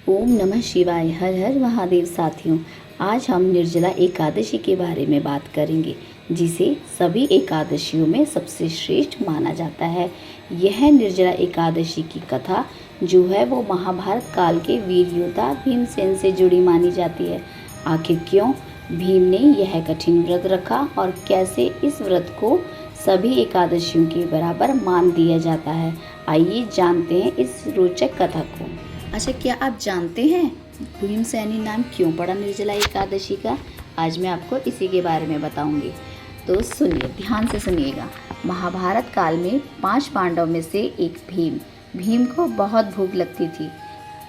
ओम नमः शिवाय। हर हर महादेव। साथियों, आज हम निर्जला एकादशी के बारे में बात करेंगे, जिसे सभी एकादशियों में सबसे श्रेष्ठ माना जाता है। यह निर्जला एकादशी की कथा जो है वो महाभारत काल के वीर योद्धा भीमसेन से जुड़ी मानी जाती है। आखिर क्यों भीम ने यह कठिन व्रत रखा और कैसे इस व्रत को सभी एकादशियों के बराबर मान दिया जाता है, आइए जानते हैं इस रोचक कथा को। अच्छा, क्या आप जानते हैं भीमसेनी नाम क्यों पड़ा निर्जला एकादशी का? आज मैं आपको इसी के बारे में बताऊंगी, तो सुनिए, ध्यान से सुनिएगा। महाभारत काल में 5 पांडव में से एक भीम को बहुत भूख लगती थी।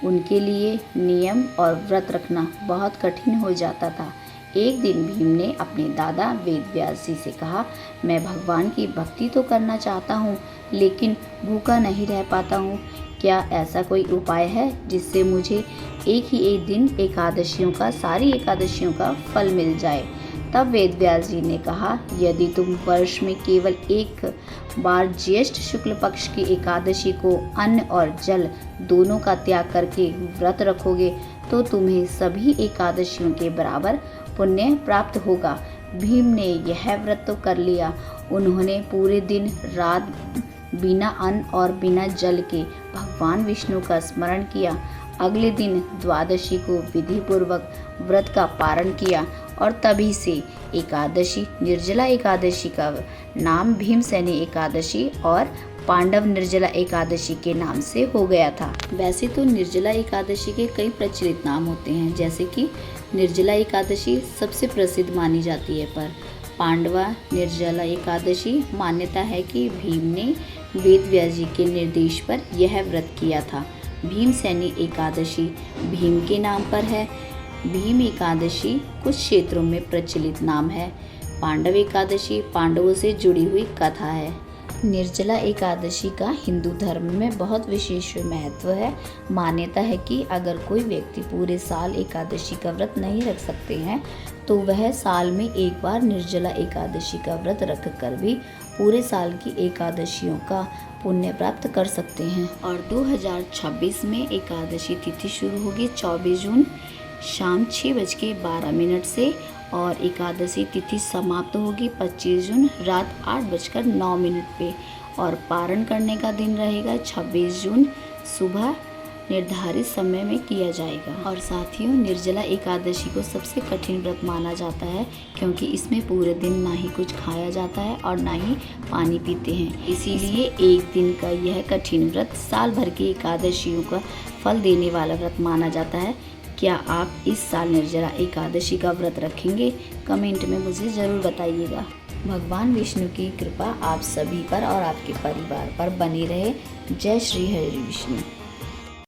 उनके लिए नियम और व्रत रखना बहुत कठिन हो जाता था। एक दिन भीम ने अपने दादा वेदव्यास जी से कहा, मैं भगवान की भक्ति तो करना चाहता हूँ, लेकिन भूखा नहीं रह पाता हूँ। क्या ऐसा कोई उपाय है जिससे मुझे एक ही एक दिन सारी एकादशियों का फल मिल जाए? तब वेदव्यास जी ने कहा, यदि तुम वर्ष में केवल एक बार ज्येष्ठ शुक्ल पक्ष की एकादशी को अन्न और जल दोनों का त्याग करके व्रत रखोगे तो तुम्हें सभी एकादशियों के बराबर पुण्य प्राप्त होगा। भीम ने यह व्रत तो कर लिया। उन्होंने पूरे दिन रात बिना अन्न और बिना जल के भगवान विष्णु का स्मरण किया। अगले दिन द्वादशी को विधि पूर्वक व्रत का पारण किया और तभी से एकादशी निर्जला एकादशी का नाम भीमसेनी एकादशी और पांडव निर्जला एकादशी के नाम से हो गया था। वैसे तो निर्जला एकादशी के कई प्रचलित नाम होते हैं, जैसे कि निर्जला एकादशी सबसे प्रसिद्ध मानी जाती है, पर पांडवा निर्जला एकादशी मान्यता है कि भीम ने वेदव्यास जी के निर्देश पर यह व्रत किया था। भीमसेनी एकादशी भीम के नाम पर है। भीम एकादशी कुछ क्षेत्रों में प्रचलित नाम है। पांडव एकादशी पांडवों से जुड़ी हुई कथा है। निर्जला एकादशी का हिंदू धर्म में बहुत विशेष महत्व है। मान्यता है कि अगर कोई व्यक्ति पूरे साल एकादशी का व्रत नहीं रख सकते हैं तो वह साल में एक बार निर्जला एकादशी का व्रत रख कर भी पूरे साल की एकादशियों का पुण्य प्राप्त कर सकते हैं। और 2026 में एकादशी तिथि शुरू होगी 24 जून शाम 6:12 से और एकादशी तिथि समाप्त होगी 25 जून रात 8:09 पे और पारण करने का दिन रहेगा 26 जून सुबह निर्धारित समय में किया जाएगा। और साथियों, निर्जला एकादशी को सबसे कठिन व्रत माना जाता है क्योंकि इसमें पूरे दिन ना ही कुछ खाया जाता है और ना ही पानी पीते हैं। इसीलिए एक दिन का यह कठिन व्रत साल भर की एकादशियों का फल देने वाला व्रत माना जाता है। क्या आप इस साल निर्जला एकादशी का व्रत रखेंगे? कमेंट में मुझे ज़रूर बताइएगा। भगवान विष्णु की कृपा आप सभी पर और आपके परिवार पर बनी रहे। जय श्री हरि विष्णु।